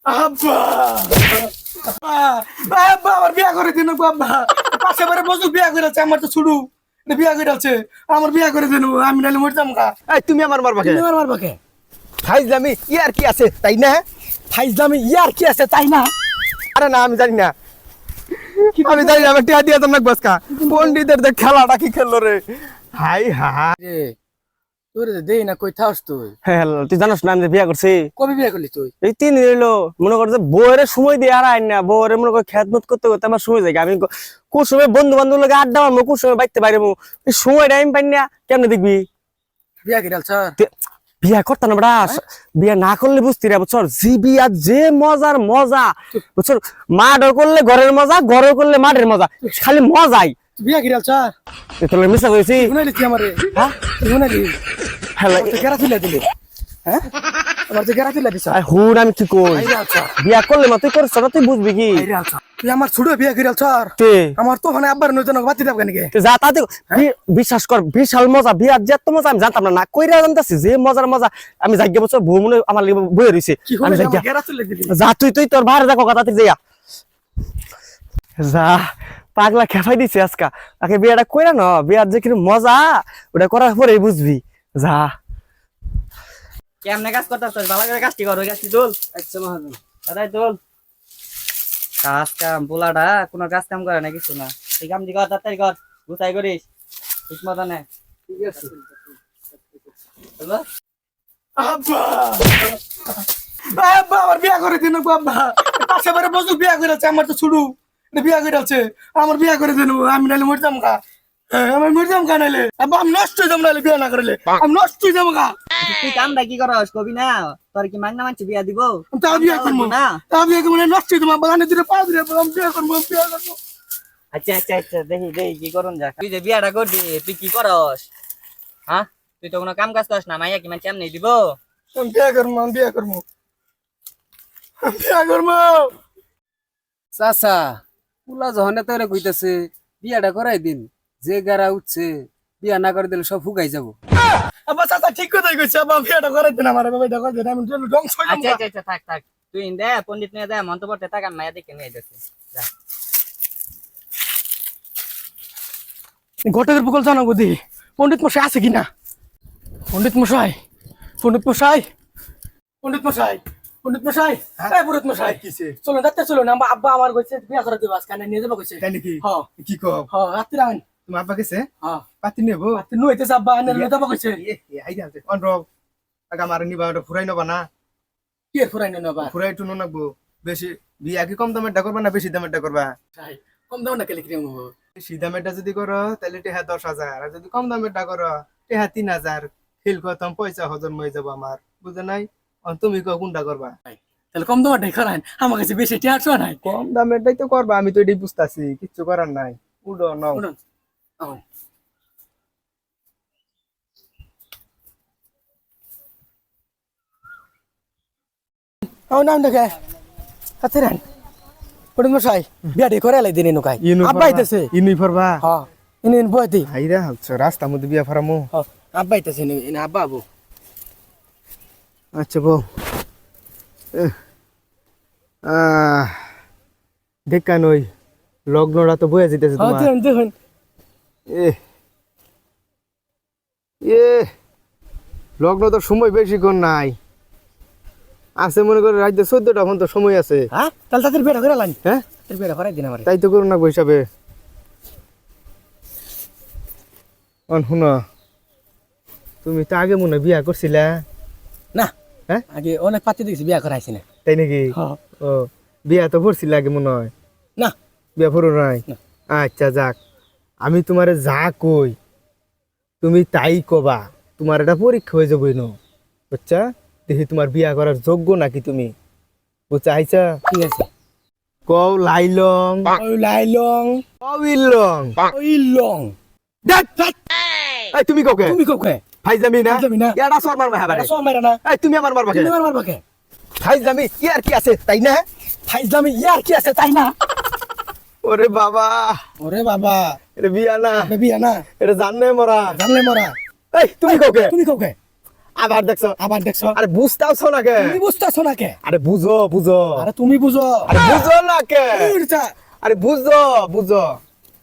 আব্বা আব্বা আমার বিয়া করে দিন আব্বা পাশে বারে বসু বিয়া করেছে আমার তো ছুড়ু বিয়া করে আছে আমার বিয়া করে দিন আমি নাহলে মরতাম কা এই তুমি আমার মারবা কে? তুমি আমার মারবা কে ফাইজলামি ইয়ার কি আছে তাই না? ফাইজলামি ইয়ার কি আছে তাই না আরে না আমি জানি না, আমি জানি না। আমি টিয়া দিয়া তোমাকে বসকা পন্ডিতের দেখ খেলাটা কি খেললো রে। হাই হাই রে তোর দেই না কই থাস তুই হ্যাঁ, তুই জানোস না আমি বিয়া করছি কবে বিয়া করলি তুই এই 3 দিন হইলো। মনে কর যে বউয়ের সময় দিয়ে আর আইন না, বউয়ের মনে কর খেদমত করতে করতে আমার সময় যায়। আমি কোন সময় বন্ধু বান্ধব লাগে আড্ডা মারবো, কোন সময় বাইতে বাইরে এই সময় টাইম পাই না। কেমনে দেখবি বিয়া কি ডাল স্যার বিয়া করতে না বড়া, বিয়া না করলে বুঝতি রে বছর জি বিয়া যে মজার মজা বছর। মাঠও করলে ঘরের মজা, ঘরও করলে মাঠের মজা, খালি মজাই। বিয়া কি ডাল স্যার তোর মিশা হয়েছি শুনাইলি তুই আমারে হ্যাঁ শুনাইলি হ্যালো তো গেরা তুলে দিলি হ্যাঁ আমার তো গেরা তুলে দিছ হুন আমি কি কই আইরে আচ্ছা বিয়া করলে মা তুই করছ না, তুই বুঝবি কি আইরে আচ্ছা তুই আমার ছোট বিয়া কি ডাল স্যার তে আমার তো মানে আব্বার নতুন বাতি দাও কেন কে যা তাতে বিশ্বাস কর বিশাল মজা, বিয়ার যে এত মজা আমি জানতাম না, না কইরা জানতাছি যে মজার মজা। আমি যাইগে বছর বউ মনে আমার লাগি বইয়ে রইছে, কি আমি হলো যাইগে গেরা তুলে দিলি যা তুই তোর বাইরে দেখো কথা তুই যাইয়া যা পাগলা খেফাই দিছে আজকা। তাকে বিয়াটা কইরা না, বিয়ার যে কি মজা ওটা করার পরেই বুঝবি। যা কেমনে কাজ করতাছ ভালো করে কাজটি কর, ওই কাজটি তোল। আচ্ছা মহাজন দাদাই তোল। কাজ কাম পোলাটা কোনো কাজ কাম করে না, কিছু না। এই কাম দি কর, তাড়াতাড়ি কর, গুছাই করিস ঠিক মতো নে। ঠিক আছে বুঝলো? আব্বা আব্বা আমার বিয়া করে দিন আব্বা পাশে বারে বসু বিয়া করে আছে আমার তো ছুড়ু বিয়া করে আছে আমার বিয়া করে দিন আমি নাহলে মরতাম কা আমি মরতাম কা নাহলে আব্বা আমি নষ্ট হয়ে যাবো নাহলে বিয়া না করলে আমি নষ্ট হয়ে যাবো কা তুই কামটা কি করস কবি না? তোর কি মান্না মানছি বিয়া দিব? তাও বিয়া করবো না তাও বিয়া করবো নষ্ট হয়ে যাবো আব্বা গানে দিলে পা দিলে আমি বিয়া করবো বিয়া করবো আচ্ছা আচ্ছা আচ্ছা, দেখি দেখি কি করুন যা। তুই যে বিয়াটা করবি তুই কি করস? হ্যাঁ তুই তো কোনো কাম কাজ করস না, মাইয়া কি মানে কেমনে দিব? আমি বিয়া করবো আমি বিয়া করবো আমি বিয়া করবো চাচা পুলা যখন তোরে কইতাছে বিয়াটা করাই দিন, যে গারা উঠছে বিয়া না করে দিলে সব ফুকাই যাব। আব্বা চাচা ঠিক কথাই কইছে আব্বা বিয়াটা করে দিন আমার বাবা এটা করে দিন আমি ধ্বংস হয়ে আচ্ছা যাবো আচ্ছা আচ্ছা, থাক থাক তুই দে পণ্ডিত নিয়ে দে মন্ত্র পড়তে থাক, আমি মাইয়া দেখে নিয়ে যাচ্ছি। যা ঘটকের বকল জানাবো দি পণ্ডিত মশাই আছে কিনা পণ্ডিত মশাই পণ্ডিত মশাই পণ্ডিত মশাই পণ্ডিত মশাই এই পুরোহিত মশাই কিছে চলো যাতে চলো না আব্বা আমার কইছে বিয়া করে দেব আজকে না নিয়ে যাবো কইছে তাই নাকি? হ্যাঁ কি কব হ্যাঁ রাত্রি আইন তোমার আব্বা গেছে হ্যাঁ পাতি নেবো? রাত্রি নইতেছে আব্বা আইন নিয়ে যাবো কইছে আই যাতে অনরব আগা মার নিবা ওটা ফুরাই নবা না, কি এর ফুরাই না আবার ফুরাই টুনো নাকবো। বেশি বিয়া কি কম দামেরটা করবা না বেশি দামেরটা করবা? কম দাও না কেলে কিরম হবো বেশি দামেরটা যদি করো তাহলে টেহা 10,000, আর যদি কম দামেরটা করো টেহা 3,000। খেল খতম, পয়সা হজম হয়ে যাবো আমার, বুঝে নাই? তুমি কোনটা করবা? তাহলে কম দাও নাই করান আমার কাছে বেশি টিয়া ছো নাই কম দামেরটাই তো করবা, আমি তো এটাই বুঝতাছি, কিচ্ছু করার নাই। উডো নাও। শুনুন নাম দেখে আচ্ছা রান পণ্ডিত মশাই বিয়াটি করে লাই দিন নকাই আব্বা আইতেছে ইনুই ফরবা? হ্যাঁ ইনি বইতি হাইরা হচ্ছে রাস্তা মধ্যে বিয়া ফরামু। হ্যাঁ আব্বা আইতেছে ইনি আব্বা আবু আচ্ছা বউ দেখা নই লগ্নটা তো বয়ে যেতেছে হ্যাঁ তোমার। দেখুন এ এ লগ্ন তো সময় বেশিক্ষণ নাই, আছে মনে করে রাত 14টা এখন তো সময় আছে। হ্যাঁ তাহলে তাদের বেড়া করে লাইন হ্যাঁ তাদের বেড়া করাই দিন আমার তাই তো করুন না হিসাবে। শুনো তুমি তো আগে মনে হয় বিয়া করছিলা? না হ্যাঁ আগে অনেক পাতি দেখছি বিয়া করাইছি না তাই নাকি? হ্যাঁ ও বিয়া তো করছিলা আগে মনে হয়? না বিয়া পড়ো নাই? না। আচ্ছা যাক, আমি তোমারে যা কই তুমি তাই কবা, তোমার এটা পরীক্ষা হয়ে যাবো না, বুঝছা? দেখি তোমার বিয়া করার যোগ্য নাকি তুমি, বুঝছা? আইছা ঠিক আছে কও লাইলং ওই লাইলং কও ইলং ওই লং দেখ দেখ। এই তুমি কোকে তুমি কোকে ফাইজামি না ফাইজলামি না। ইয়াডা সর মারবা হাবারে। সব মেরা না এই তুমি আমার মারবা কে? তুমি আমার মারবা কে ফাইজামি ইয়ার কি আছে তাই না? ফাইজলামি ইয়ার কি আছে তাই না ওরে বাবা, ওরে বাবা এটা বিয়া না, এটা বিয়া না এটা জানে মরা। জানলে মরা এই তুমি কোকে? তুমি কোকে আবার দেখছো আবার দেখছো আরে বুঝতাছো না কে তুমি বুঝতেছো না কে আরে বুঝো বুঝো আরে তুমি বুঝো আরে বুঝো না কে উড়ছা। আরে বুঝো বুঝো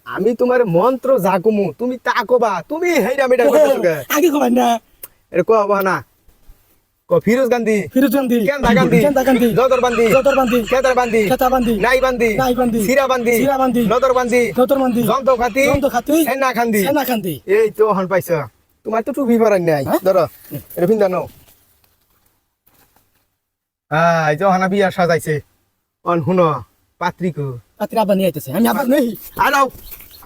আমি তোমার মন্ত্র জাকুমু তুমি তা কবা তুমি হেইরা মেটা করতেছো কে আগে কবাই না এর কবা না ক ফিরোজ গান্ধী ফিরোজ গান্ধী কেন্দা গান্ধী কেন্দা গান্ধী জদর বান্ধি জতর বান্ধি কেদার বান্ধি খেতা বান্ধি নাই বান্ধি নাই বান্ধি সিরা বান্ধি সিরা বান্ধি নদর বান্ধি জতর বান্ধি যন্ত খাতি জন্ত খাতি হেনা খান্দি সেনা খান্দি এই তো হন পাইছ তোমার তো টুপি পরাই নাই হ্যাঁ? ধরো এটা পিন্দা নাও এই তো হানা বিয়া সাজাইছে অন হুনো পাত্রিকো পাত্রী আবার নিয়ে আইতেছে আমি আবার নেই আরাও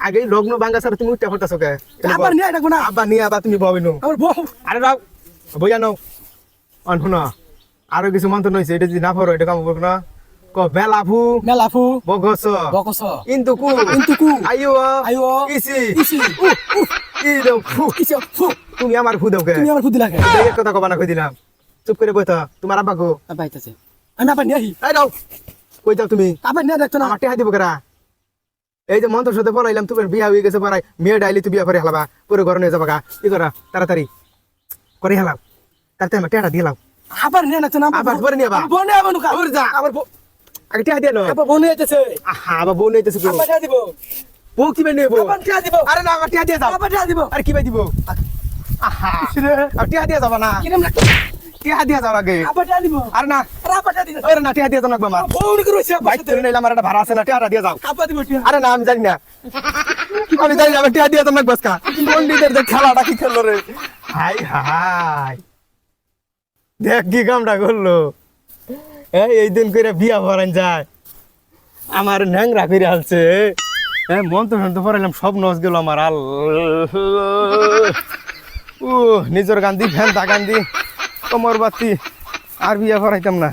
আগে লগ্ন ভাঙ্গা ছাড়া তুমি উঠতে পড়তাছো কে আবার নিয়ে আইতাকো না আব্বা নিয়ে আবার তুমি ববিনো আমার বউ আরে রাও বইয়া নাও অন হুনো আরো কিছু মন্ত্র নইছে এটা যদি না পড়ো এটা কাম করব না ক বেলাফু মেলাফু বগস বকস কিন্তু কু আইও আইও ইসি ইসি ই দেও ফু ইসি ফু তুমি আমার ফু দেও কে তুমি আমার ফুদি লাগে এই কথা কবা না কই দিলাম চুপ করে বইতা তোমার আব্বা গো আবার আইতাছে আমি আবার নিয়ে আই এই দাও কই যাও তুমি আবার নিয়ে দেখতো না আমার টেহা দিব কেরা এই যে মন্ত্র সাথে বলাইলাম তোমার বিয়া হয়ে গেছে পড়াই মেয়ে ডাইলি তুই বিয়া করে হেলাবা পুরো ঘরে নিয়ে যাবা গা কি করা তাড়াতাড়ি করে হেলাও তাতে আমার টেহাটা দিয়ে লাও আবার নিয়ে দেখতো না আবার পরে নিয়ে বা বনে আবার নুকা ওর যা আবার আগে টেহা দিয়ে নাও আবার বনে আইতেছে আহা আবার বউ নিতেছে গো আবার দিব বউ কি বেনে বউ আবার টিয়া দিব আরে না আমার টেহা দিয়ে যাও আবার দিব আরে কি বাই দিব আহা রে আর টেহা দিয়ে যাবা না কিরম লাগে টেহা দিয়ে যাবা গে আবার দিব আরে না আবার দিব আরে না টেহা দিয়ে যাও না আমার বউন করেছে বাইক ধরে নিলাম আমার একটা ভাড়া আছে না টেহাটা দিয়ে যাও আবার দিব টিয়া আরে না আমি জানি না আমি জানি না আমি টিয়া দিয়ে তোমাকে বসকা পন্ডিতের যে খেলাটা কি খেললো রে হাই হাই দেখ কি কামটা করলো এই দিন করে বিয়া ভরান যায় আমার ন্যাংরা করে হালছে মন তো শুনতে পারলাম সব নস গেল আমার আল নিজের গান্ধী ফ্যান তা গান্ধী কমর বাতি আর বিয়া ভরাইতাম না